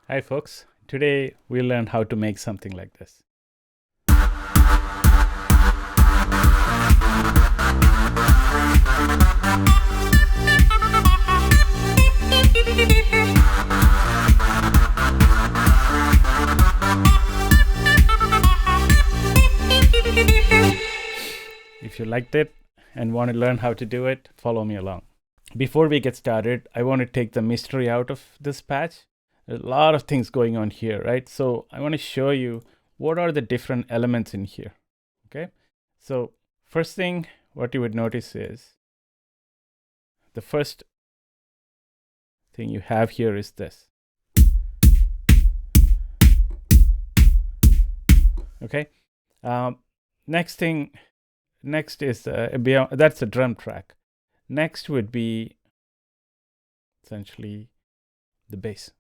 Hi folks, today we'll learn how to make something like this. If you liked it and want to learn how to do it, follow me along. Before we get started, I want to take the mystery out of this patch. There's a lot of things going on here, right? So I want to show you what are the different elements in here, okay? So first thing, what you would notice is the first thing you have here is this. Okay. Next is that's a drum track. Next would be essentially the bass.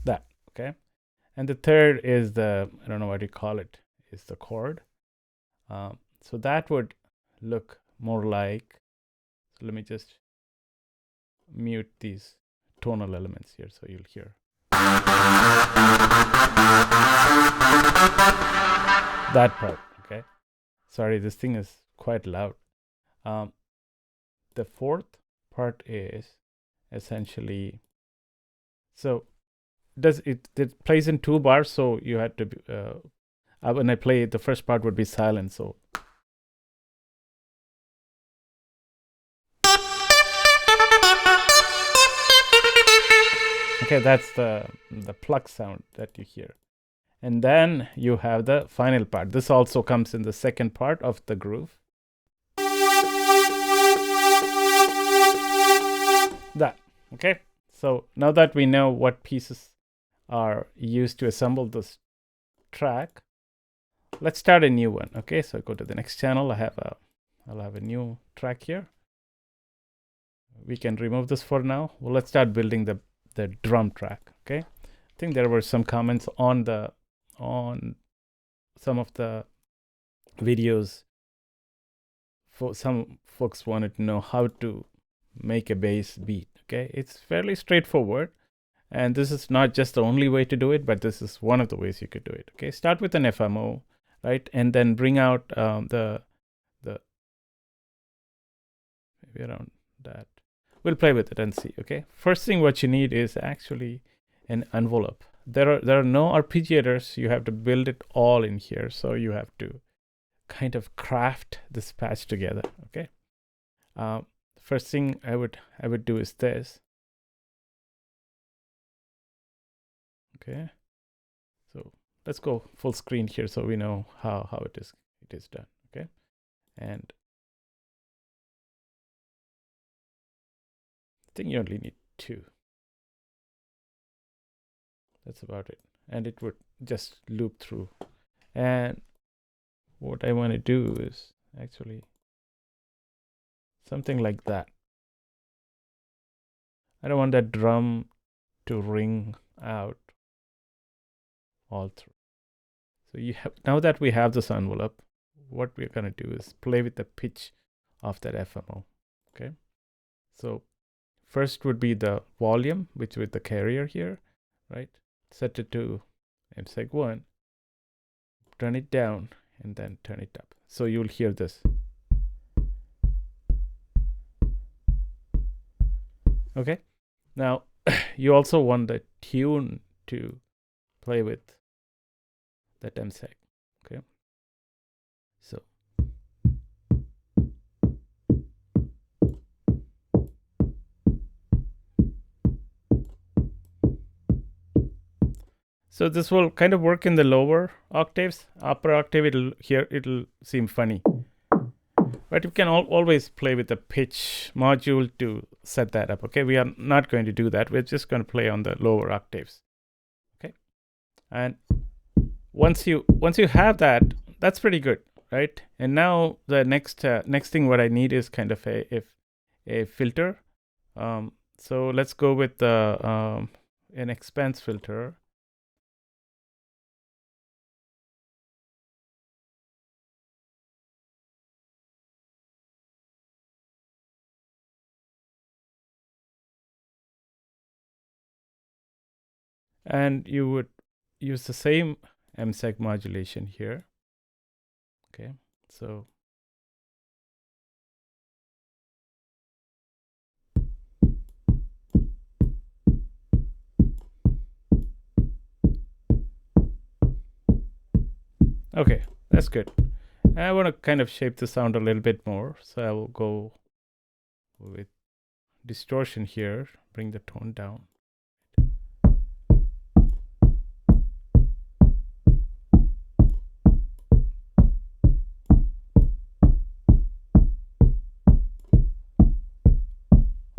That, okay. And the third is I don't know what you call it, is the chord. So that would look more like, so let me just mute these tonal elements here so you'll hear. That part, okay? Sorry, this thing is quite loud. The fourth part is essentially, so it plays in 2 bars, so you had to when I play it, the first part would be silent, so okay, that's the pluck sound that you hear. And then you have the final part. This also comes in the second part of the groove. That, okay? So now that we know what pieces are used to assemble this track, let's start a new one, okay? So go to the next channel. I'll have a new track here. We can remove this for now. Well, let's start building the drum track, okay? I think there were some comments on some of the videos. For some folks wanted to know how to make a bass beat, okay? It's fairly straightforward, and this is not just the only way to do it, but this is one of the ways you could do it, okay? Start with an FMO, right? And then bring out the maybe around that. We'll play with it and see, okay? First thing what you need is actually an envelope. There are no arpeggiators. You have to build it all in here. So you have to kind of craft this patch together, okay? First thing I would do is this. Okay. So let's go full screen here so we know how it is done, okay? And I think you only need 2. That's about it. And it would just loop through. And what I want to do is actually something like that. I don't want that drum to ring out all through. So now that we have this envelope, what we're going to do is play with the pitch of that FMO, okay? So first would be the volume, which with the carrier here, right? Set it to MSEG 1, turn it down, and then turn it up. So you'll hear this. Okay. Now, you also want the tune to play with that MSEG. Okay. So this will kind of work in the lower octaves. Upper octave, it'll seem funny. But you can always play with the pitch module to set that up, okay? We are not going to do that. We're just going to play on the lower octaves, okay? And once you have that, that's pretty good, right? And now the next thing what I need is kind of a filter. So let's go with an expanse filter. And you would use the same MSEG modulation here. Okay, so okay, that's good. I want to kind of shape the sound a little bit more, so I will go with distortion here, bring the tone down.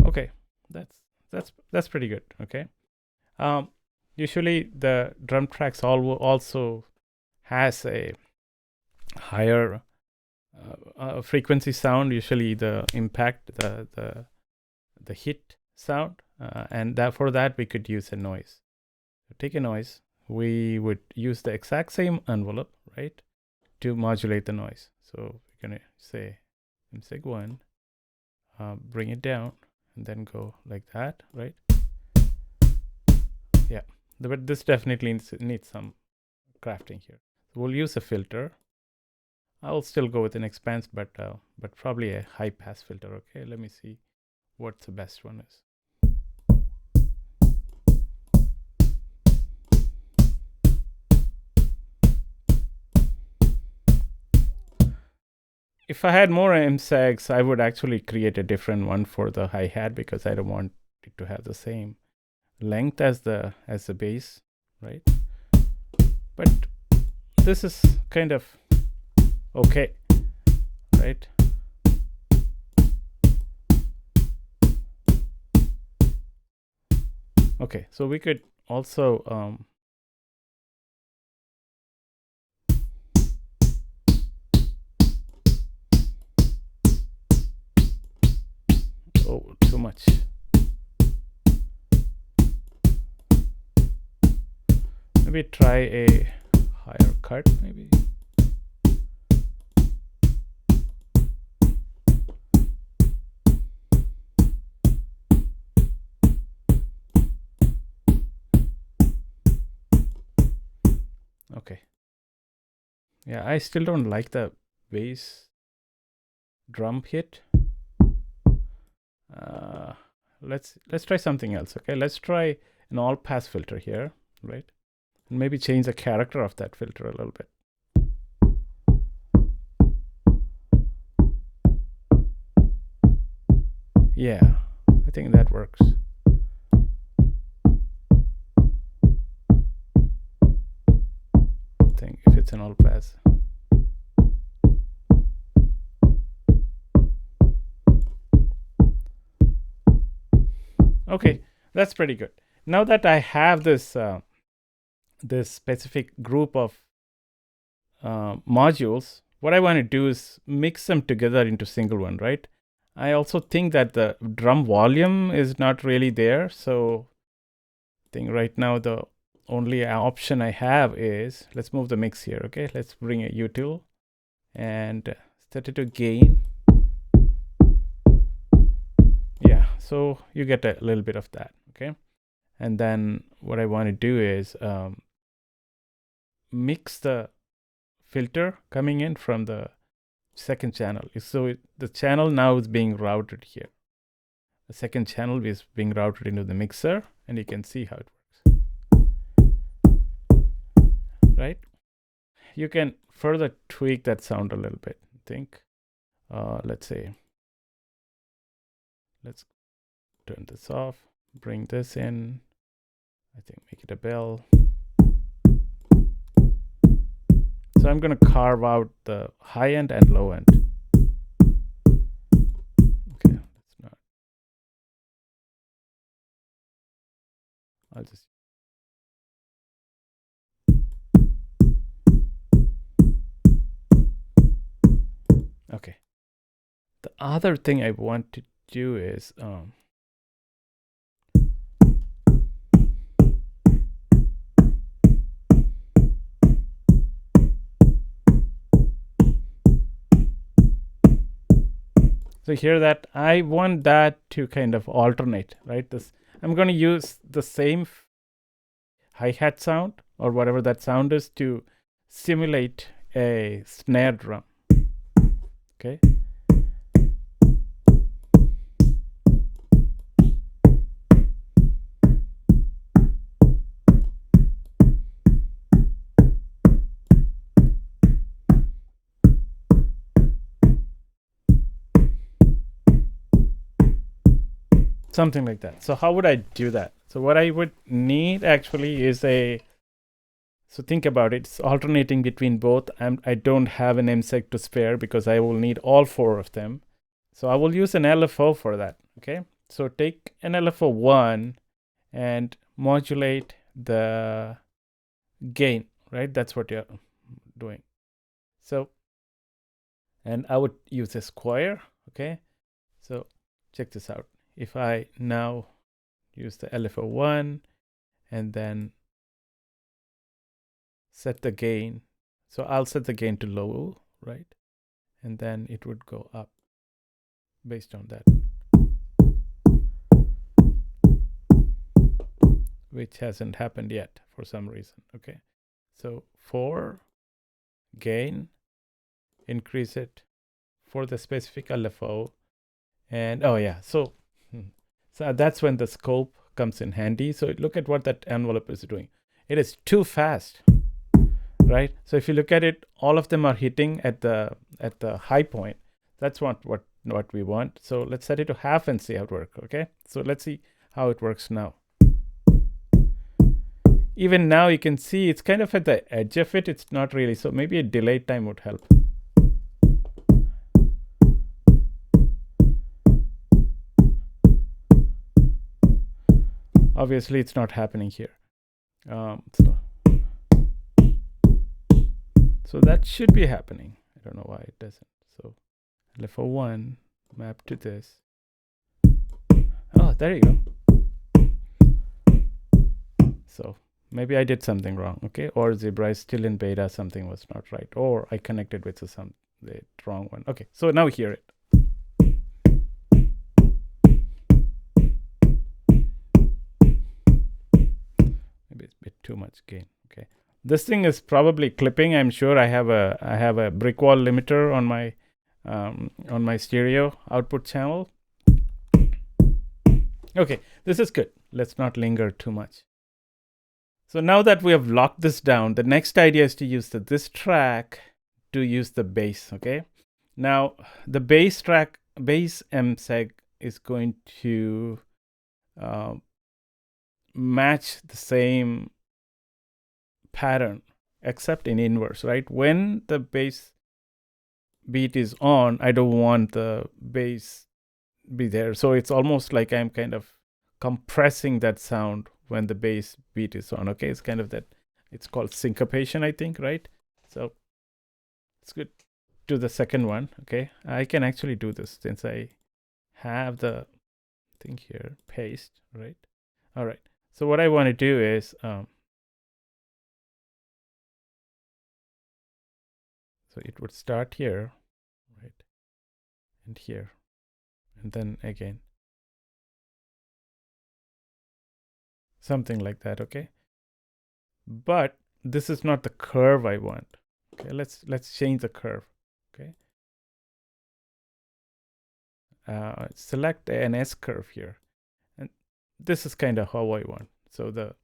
Okay, that's pretty good. Okay, usually the drum tracks also has a higher frequency sound. Usually the impact, the hit sound, and for that we could use a noise. So take a noise. We would use the exact same envelope, right, to modulate the noise. So we're gonna say MSEG 1, bring it down, and then go like that, right? Yeah, but this definitely needs some crafting here. So we'll use a filter. I'll still go with an expanse, but probably a high pass filter. Okay, let me see what the best one is. If I had more MSEGs, I would actually create a different one for the hi-hat, because I don't want it to have the same length as the bass, right? But this is kind of okay, right? Okay, so we could also oh, too much. Maybe try a higher cut, maybe. Okay. Yeah, I still don't like the bass drum hit. Let's try something else. Okay, let's try an all pass filter here, right? And maybe change the character of that filter a little bit. Yeah, I think that works. I think if it's an all pass. Okay, that's pretty good. Now that I have this this specific group of modules, what I want to do is mix them together into single one, right? I also think that the drum volume is not really there, so I think right now the only option I have is, let's move the mix here. Okay, let's bring a util and set it to gain. Yeah, so you get a little bit of that. Okay, and then what I want to do is mix the filter coming in from the second channel. So the channel now is being routed here. The second channel is being routed into the mixer, and you can see how it works. Right? You can further tweak that sound a little bit. I think, let's say, let's turn this off, bring this in. I think make it a bell. So I'm going to carve out the high end and low end. Okay, that's not. I'll just. Okay. The other thing I want to do is so here that I want that to kind of alternate, right? I'm going to use the same hi-hat sound or whatever that sound is to simulate a snare drum. Okay. Something like that. So how would I do that? So what I would need actually is so think about it, it's alternating between both. I don't have an MSEG to spare because I will need all 4 of them. So I will use an LFO for that, okay? So take an LFO1 and modulate the gain, right? That's what you're doing. So, and I would use a square, okay? So check this out. If I now use the LFO1 and then set the gain, so I'll set the gain to low, right? And then it would go up based on that, which hasn't happened yet for some reason, okay? So for gain, increase it for the specific LFO, and oh yeah, so that's when the scope comes in handy. So look at what that envelope is doing. It is too fast, right? So if you look at it, all of them are hitting at the high point. That's what we want. So let's set it to half and see how it works, okay? So let's see how it works now. Even now you can see it's kind of at the edge of it. It's not really, so maybe a delay time would help. Obviously, it's not happening here. So that should be happening. I don't know why it doesn't. So LFO1 map to this. Oh, there you go. So maybe I did something wrong, okay? Or Zebra is still in beta, something was not right. Or I connected with the wrong one. Okay, so now hear it. Maybe it's a bit too much gain. Okay, this thing is probably clipping. I'm sure I have a brick wall limiter on my stereo output channel. Okay, this is good. Let's not linger too much. So now that we have locked this down, the next idea is to use this track to use the bass. Okay, now the bass track, bass MSEG is going to match the same pattern except in inverse, right? When the bass beat is on, I don't want the bass be there. So it's almost like I'm kind of compressing that sound when the bass beat is on. Okay, it's kind of that, it's called syncopation, I think, right? So it's good. Do the second one. Okay, I can actually do this since I have the thing here, paste, right? All right, so what I want to do is so it would start here, right, and here, and then again, something like that. Okay, but this is not the curve I want. Okay, let's change the curve. Okay, select an S curve here, and this is kind of how I want. So the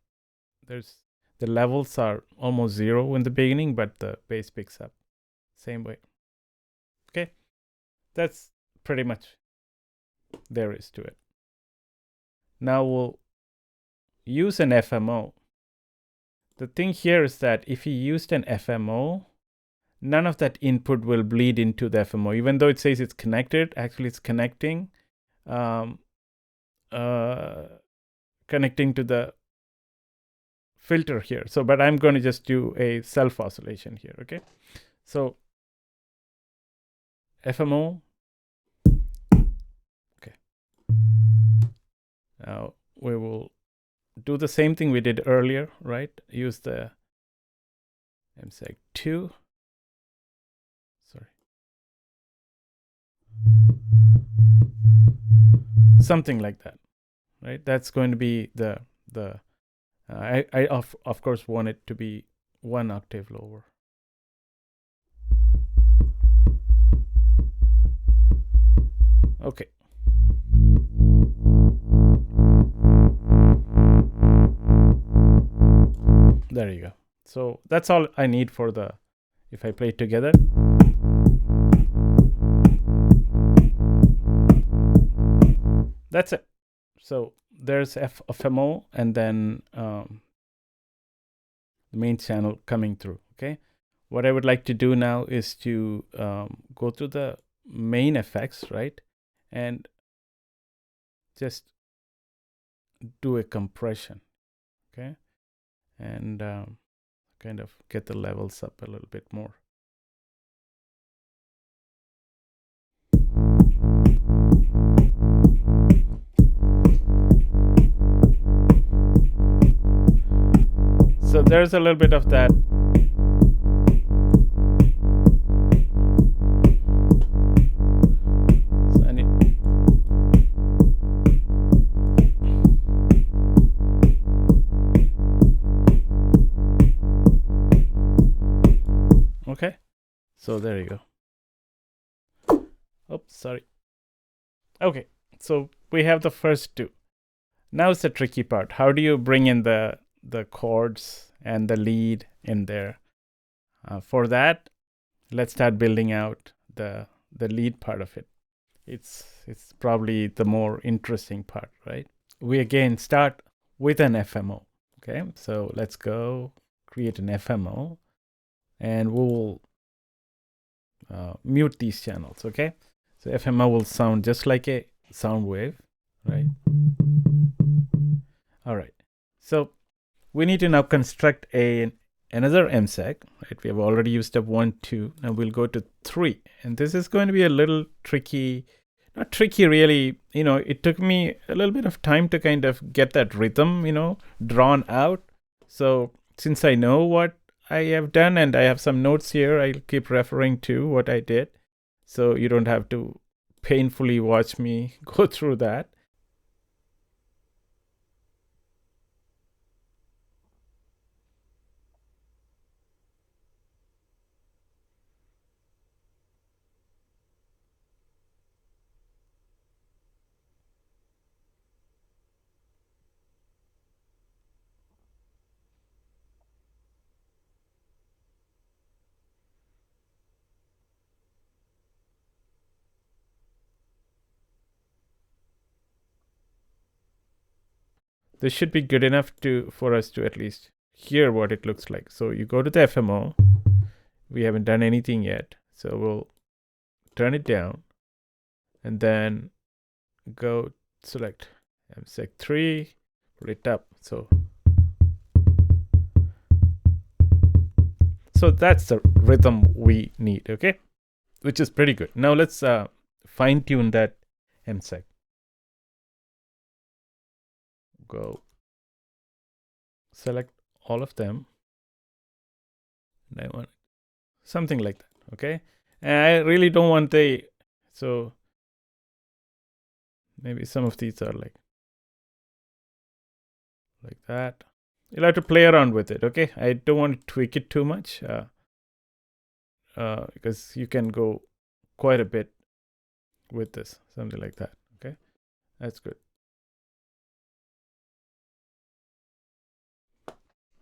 levels are almost 0 in the beginning, but the bass picks up same way. Okay, that's pretty much there is to it. Now we'll use an FMO. The thing here is that if you used an FMO, none of that input will bleed into the FMO. Even though it says it's connected, actually it's connecting connecting to the filter here. So, but I'm going to just do a self oscillation here. Okay, so FMO. Okay, now we will do the same thing we did earlier, right? Use the MSEG 2. Sorry. Something like that, right? That's going to be the I of course want it to be 1 octave lower. Okay. There you go. So that's all I need for the, if I play it together. That's it. So there's FMO and then the main channel coming through. Okay. What I would like to do now is to go to the main effects, right? And just do a compression. Okay. And kind of get the levels up a little bit more. So there's a little bit of that. So I need. Okay, so there you go. Oops, sorry. Okay, so we have the first two. Now it's the tricky part. How do you bring in the chords and the lead in there? For that, let's start building out the lead part of it. It's probably the more interesting part, right? We again start with an FMO. Okay, so let's go create an FMO, and we'll mute these channels. Okay, so FMO will sound just like a sound wave, right? All right, so we need to now construct another MSEG, right? We have already used up 1, 2. Now we'll go to 3, and this is going to be a little tricky. Not tricky, really. You know, it took me a little bit of time to kind of get that rhythm, you know, drawn out. So since I know what I have done and I have some notes here, I'll keep referring to what I did, so you don't have to painfully watch me go through that. This should be good enough for us to at least hear what it looks like. So you go to the FMO. We haven't done anything yet, so we'll turn it down, and then go select MSEG 3, put it up. So that's the rhythm we need, okay? Which is pretty good. Now let's fine tune that MSEG. Go select all of them, and I want something like that. Okay, and I really don't want so maybe some of these are like that. You'll have to play around with it. Okay, I don't want to tweak it too much because you can go quite a bit with this, something like that. Okay, that's good.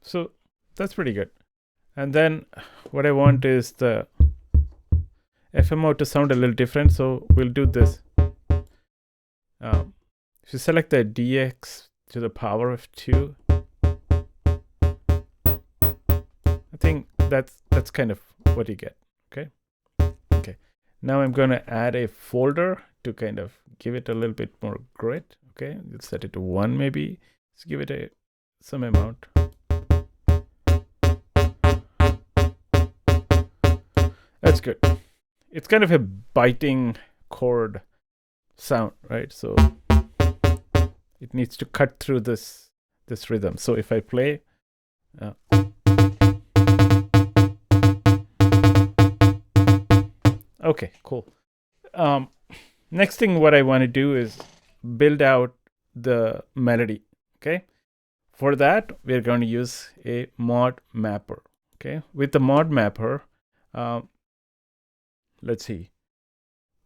So that's pretty good. And then what I want is the FMO to sound a little different. So we'll do this. If you select the DX to the power of 2, I think that's kind of what you get. Okay. Okay. Now I'm going to add a folder to kind of give it a little bit more grit. Okay. Let's set it to 1 maybe. Let's give it some amount. That's good. It's kind of a biting chord sound, right? So it needs to cut through this rhythm. So if I play, okay, cool. Next thing, what I want to do is build out the melody. Okay. for that, we're going to use a mod mapper. Okay, with the mod mapper, let's see,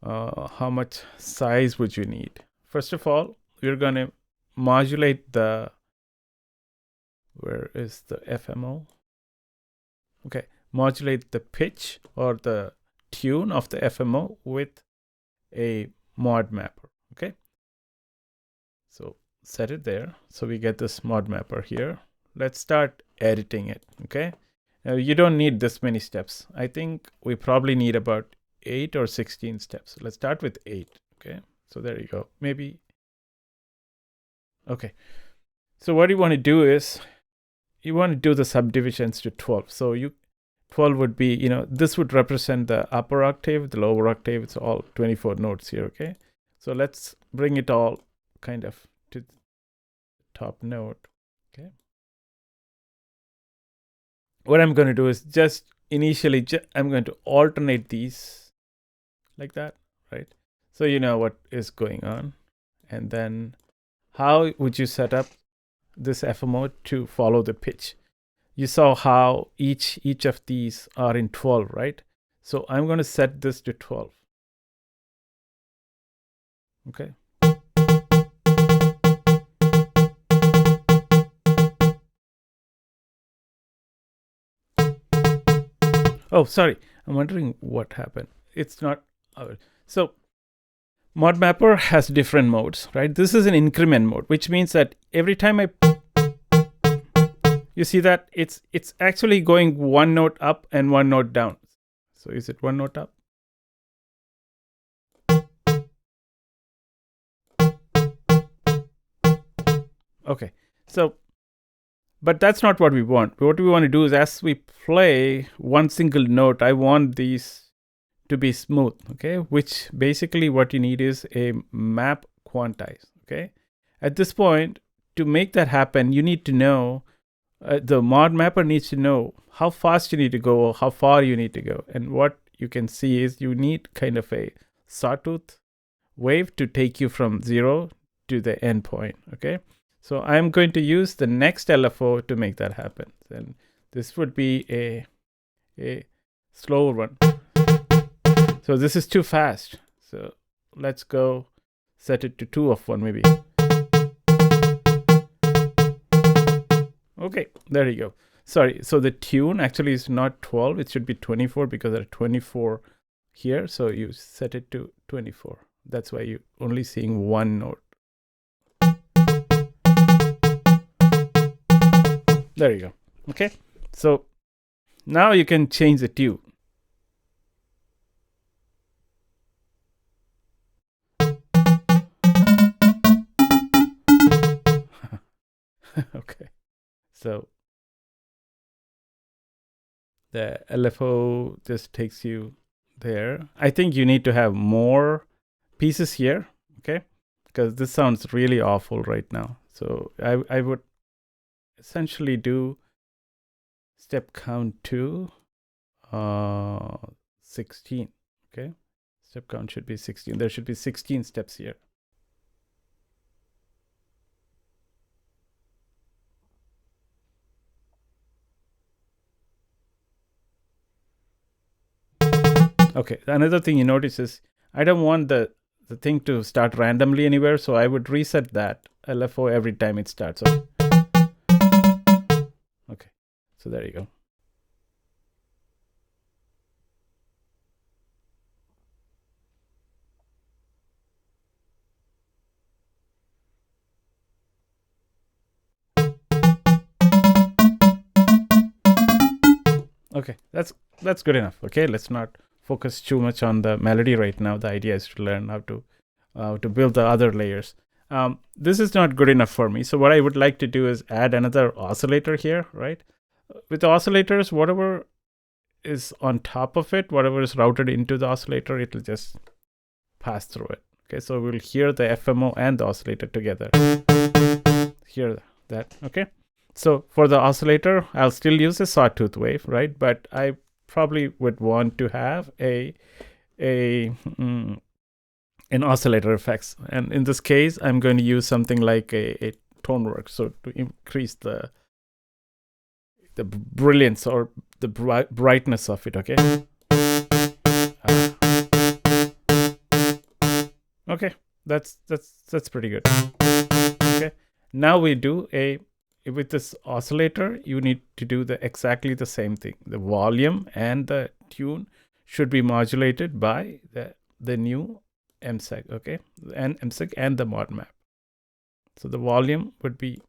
how much size would you need? First of all, we're going to modulate the, where is the FMO? Okay, modulate the pitch or the tune of the FMO with a mod mapper. Okay, so set it there. So we get this mod mapper here. Let's start editing it. Okay, now you don't need this many steps. I think we probably need about 8 or 16 steps. Let's start with 8. Okay, so there you go. Maybe. Okay, so what you want to do is you want to do the subdivisions to 12. So 12 would be, this would represent the upper octave, the lower octave. It's all 24 notes here. Okay, so let's bring it all kind of to the top note. Okay, what I'm going to do is just initially I'm going to alternate these like that, right? So you know what is going on. And then how would you set up this FMO to follow the pitch? You saw how each of these are in 12, right? So I'm going to set this to 12. Okay. Oh, sorry. I'm wondering what happened. It's not. So mod mapper has different modes, right? This is an increment mode, which means that every time you see that it's actually going one note up and one note down. So is it one note up? Okay, so, but that's not what we want. What we want to do is as we play one single note, I want these to be smooth, okay? Which basically what you need is a map quantize, okay? At this point, to make that happen, you need to know, the mod mapper needs to know how fast you need to go or how far you need to go. And what you can see is you need kind of a sawtooth wave to take you from 0 to the end point, okay? So I'm going to use the next LFO to make that happen. And this would be a slower one. So this is too fast. So let's go set it to 2 of 1 maybe. Okay, there you go. Sorry, so the tune actually is not 12. It should be 24 because there are 24 here. So you set it to 24. That's why you're only seeing one note. There you go. Okay, so now you can change the tune. Okay, so the LFO just takes you there. I think you need to have more pieces here, okay? Because this sounds really awful right now. So I would essentially do step count to 16, okay? Step count should be 16. There should be 16 steps here. Okay, another thing you notice is I don't want the thing to start randomly anywhere, so I would reset that LFO every time it starts. Okay, so there you go. Okay, that's good enough. Okay, let's not focus too much on the melody right now. The idea is to learn how to build the other layers. This is not good enough for me. So what I would like to do is add another oscillator here, right? With the oscillators, whatever is on top of it, whatever is routed into the oscillator, it will just pass through it. Okay, so we'll hear the FMO and the oscillator together. Hear that, okay? So for the oscillator, I'll still use a sawtooth wave, right? But I probably would want to have an oscillator effects. And in this case, I'm going to use something like a tone work. So to increase the brilliance or the brightness of it. Okay. Okay, that's pretty good. Okay, now we do with this oscillator, you need to do exactly the same thing. The volume and the tune should be modulated by the new MSEG, okay, and MSEG and the mod map. So the volume would be,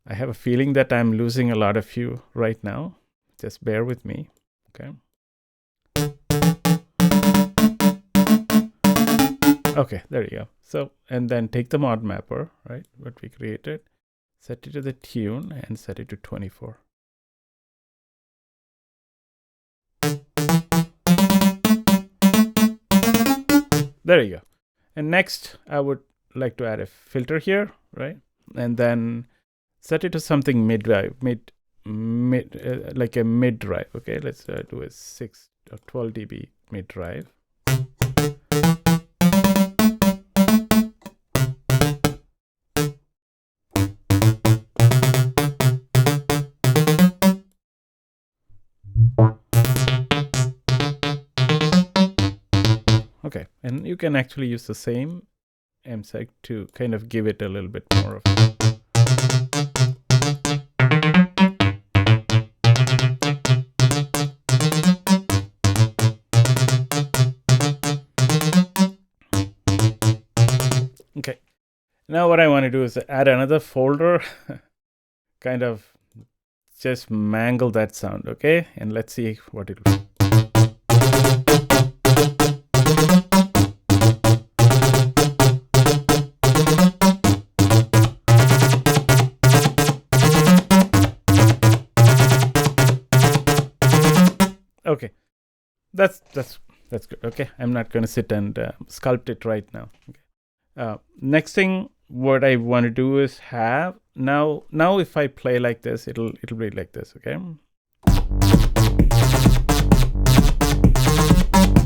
I have a feeling that I'm losing a lot of you right now. Just bear with me, okay. Okay, there you go. So, and then take the mod mapper, right, what we created, set it to the tune and set it to 24. There you go. And next, I would like to add a filter here, right? And then set it to something mid-drive, like a mid-drive, okay? Let's do a 6 or 12 dB mid-drive. Okay, and you can actually use the same MSEG to kind of give it a little bit more of Okay, now what I want to do is add another folder, kind of just mangle that sound, okay? And let's see what it will do. Okay, that's good. Okay, I'm not going to sit and sculpt it right now. Okay. Next thing, what I want to do is have now if I play like this, it'll be like this. Okay.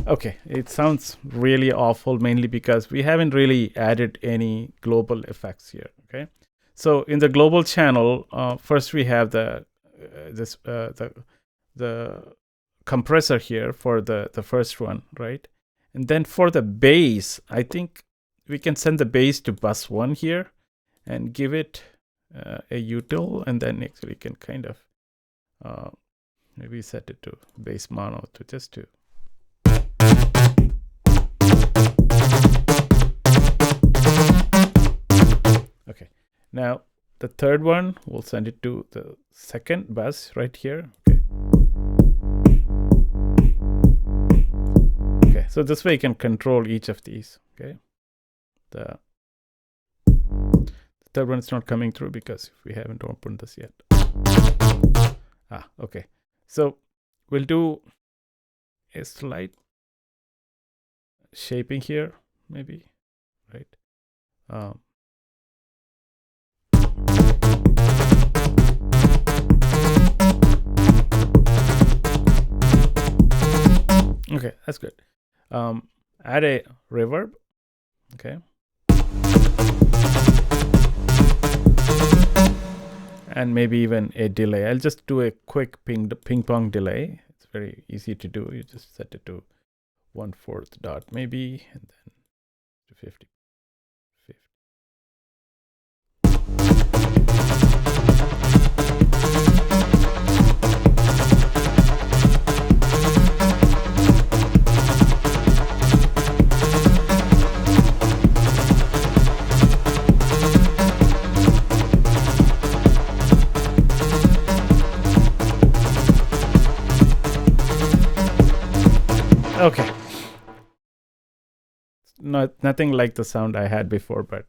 Okay, it sounds really awful, mainly because we haven't really added any global effects here. Okay, so in the global channel, first we have the compressor here for the first one, right? And then for the bass, I think we can send the bass to bus 1 here and give it a util, and then actually can kind of maybe set it to bass mono to just to okay. Now the third one, we'll send it to the second bus right here. Okay, so this way you can control each of these. Okay, the third one is not coming through because we haven't opened this yet. Okay, so we'll do a slight shaping here, maybe, right? Okay, that's good. Add a reverb. Okay. And maybe even a delay. I'll just do a quick ping pong delay. It's very easy to do. You just set it to 1/4 dot maybe, and then to 50. Okay, nothing like the sound I had before, but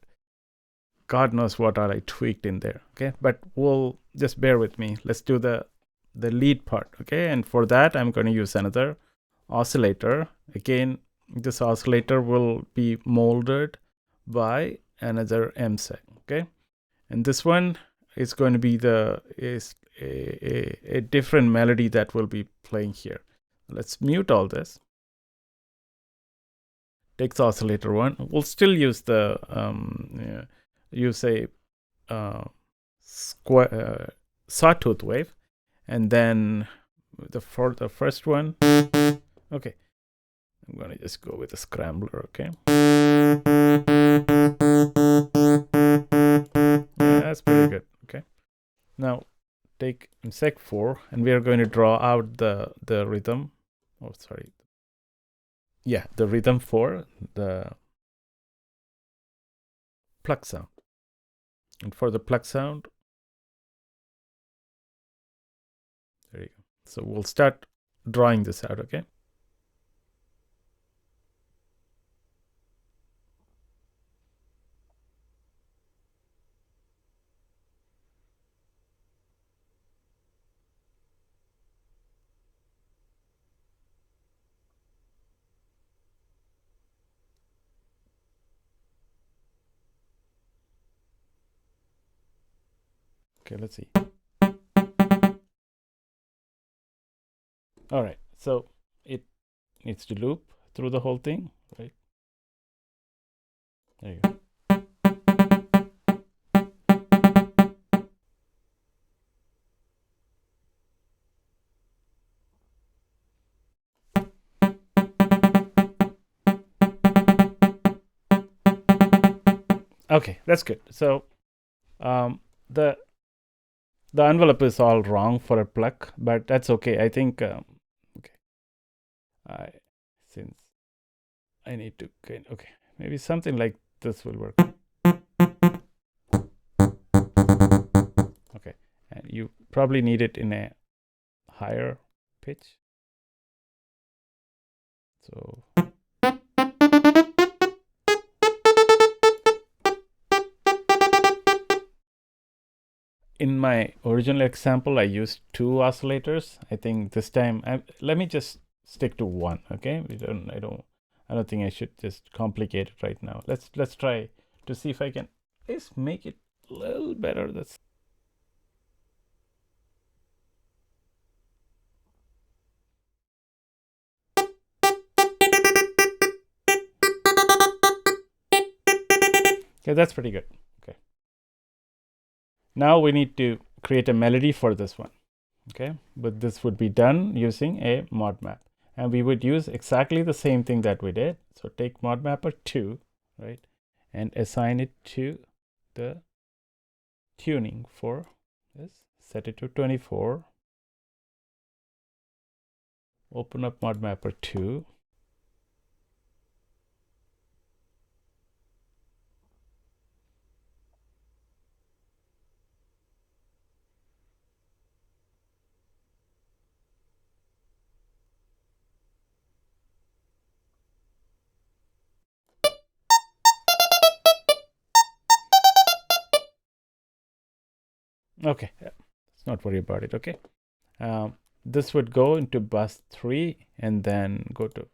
God knows what all I tweaked in there. Okay, but we'll just bear with me. Let's do the lead part. Okay, and for that I'm going to use another oscillator. Again, this oscillator will be molded by another MSEG. Okay, and this one is going to be a different melody that will be playing here. Let's mute all this. takes oscillator 1. We'll still use the use a square sawtooth wave, and then for the first one, okay, I'm gonna just go with a scrambler. Okay, yeah, that's pretty good. Okay, now take MSEG4, and we are going to draw out the rhythm. Oh, sorry. Yeah, the rhythm for the pluck sound. And for the pluck sound, there you go. So we'll start drawing this out, okay? Okay, let's see. All right, so it needs to loop through the whole thing, right? There you go. Okay, that's good. So the envelope is all wrong for a pluck, but that's okay. I think okay. Since I need to okay, maybe something like this will work. Okay, and you probably need it in a higher pitch. So in my original example, I used 2 oscillators. I think this time, let me just stick to 1. Okay, I don't think I should just complicate it right now. Let's try to see if I can just make it a little better. That's okay. That's pretty good. Okay. Now we need to create a melody for this one. Okay, but this would be done using a mod map, and we would use exactly the same thing that we did. So take mod mapper 2, right, and assign it to the tuning for this. Set it to 24. Open up mod mapper 2. Okay, let's not worry about it. Okay, this would go into bus 3, and then go to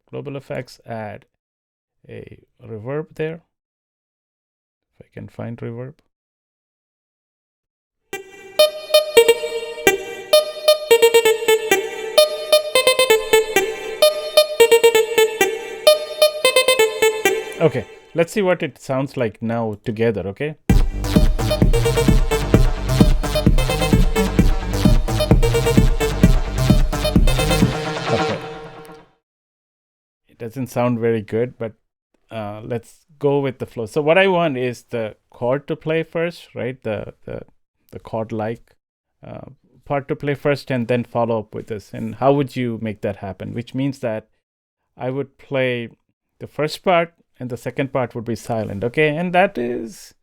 global effects, add a reverb there. If I can find reverb. Okay, let's see what it sounds like now together. Okay. It doesn't sound very good, but let's go with the flow. So what I want is the chord to play first, right? The chord-like part to play first, and then follow up with this. And how would you make that happen? Which means that I would play the first part, and the second part would be silent. Okay, and that is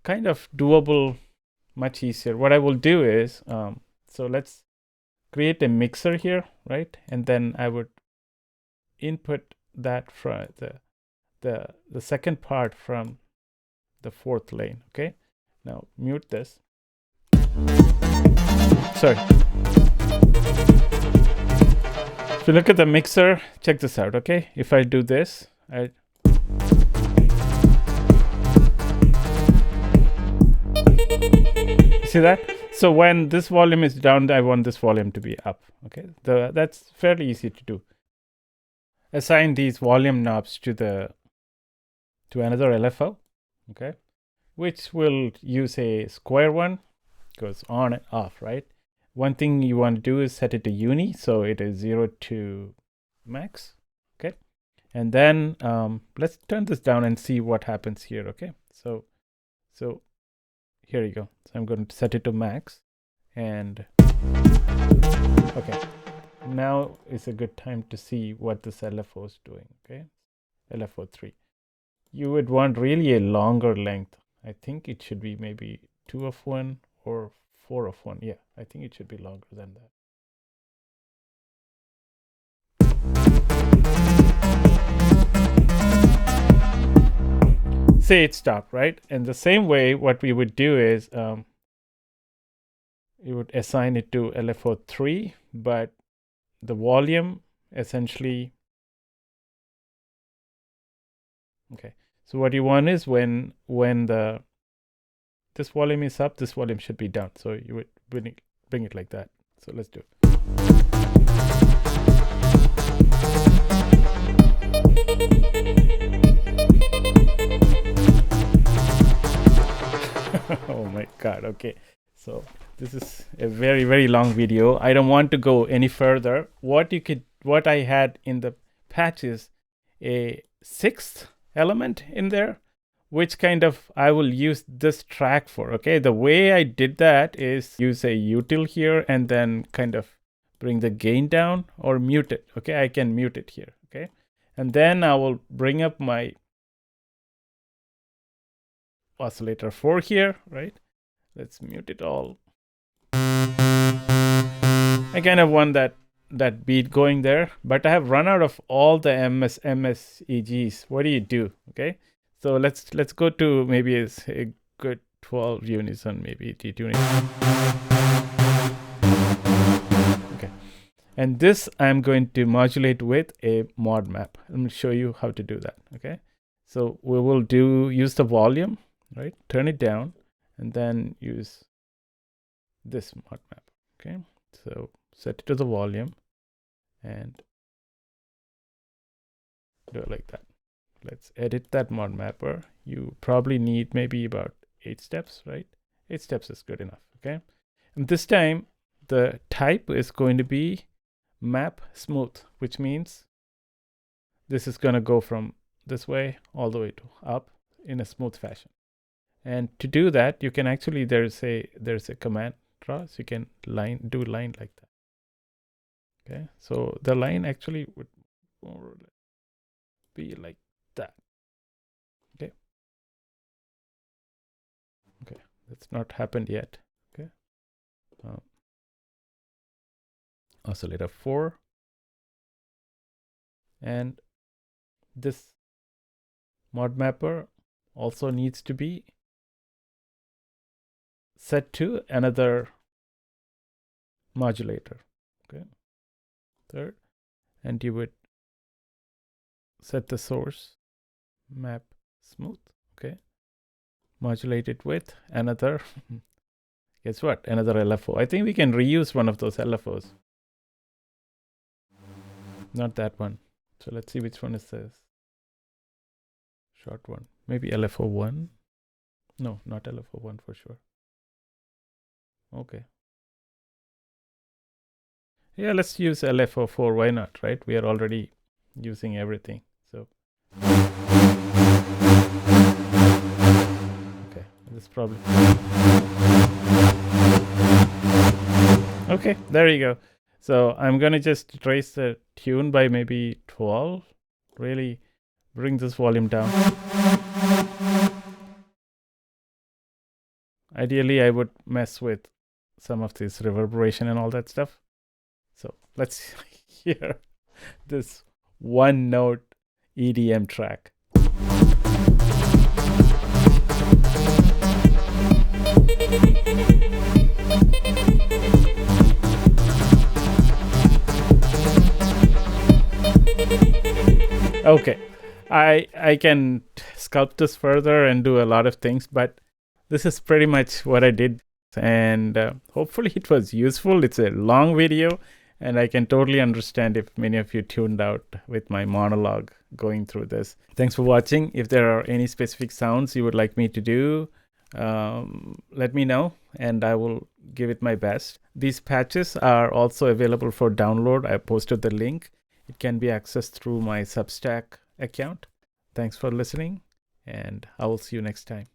kind of doable, much easier. What I will do is, so let's create a mixer here, right? And then I would input that from the second part from the 4th lane. Okay, now mute this. Sorry. If you look at the mixer, check this out. Okay, if I do this, see that? So when this volume is down, I want this volume to be up. Okay, that's fairly easy to do. assign these volume knobs to another LFO, okay, which will use a square one, goes on and off, right? One thing you want to do is set it to uni, so it is 0 to max, okay? And then let's turn this down and see what happens here, okay? So here you go. So I'm going to set it to max, and okay. Now is a good time to see what this LFO is doing, okay? LFO 3. You would want really a longer length. I think it should be maybe 2 of 1 or 4 of 1. Yeah, I think it should be longer than that. Say it stopped, right? And the same way, what we would do is you would assign it to LFO 3, but the volume essentially, okay. So what you want is when this volume is up, this volume should be down. So you would bring it like that. So let's do it. Oh my God. Okay. So this is a very, very long video. I don't want to go any further. What I had in the patch is a 6th element in there, which kind of I will use this track for, okay? The way I did that is use a util here and then kind of bring the gain down or mute it, okay? I can mute it here, okay? And then I will bring up my oscillator 4 here, right? Let's mute it all. I kind of want that beat going there, but I have run out of all the MSEGs. What do you do? Okay, so let's go to maybe a good 12 unison, maybe detuning. Okay, and this I'm going to modulate with a mod map. Let me show you how to do that. Okay, so we will use the volume, right? Turn it down, and then use this mod map. Okay, so set it to the volume and do it like that. Let's edit that mod mapper. You probably need maybe about 8 steps, right? 8 steps is good enough, okay? And this time the type is going to be map smooth, which means this is going to go from this way all the way to up in a smooth fashion. And to do that, you can actually, there's a command draw, so you can do line like that. Okay, so the line actually would more or less be like that. Okay. Okay, that's not happened yet. Okay. Oscillator 4. And this mod mapper also needs to be set to another modulator. Okay. Third, and you would set the source map smooth, okay, modulate it with another guess what, another LFO. I think we can reuse one of those LFOs, not that one. So let's see which one is this short one. Maybe LFO 1. No, not LFO 1 for sure. Okay. Yeah, let's use LFO 4. Why not, right? We are already using everything. So, okay, this probably. Okay, there you go. So I'm going to just raise the tune by maybe 12. Really bring this volume down. Ideally, I would mess with some of this reverberation and all that stuff. So let's hear this one note EDM track. Okay, I can sculpt this further and do a lot of things, but this is pretty much what I did, and hopefully it was useful. It's a long video, And I can totally understand if many of you tuned out with my monologue going through this. Thanks for watching. If there are any specific sounds you would like me to do, let me know and I will give it my best. These patches are also available for download. I posted the link. It can be accessed through my Substack account. Thanks for listening, and I will see you next time.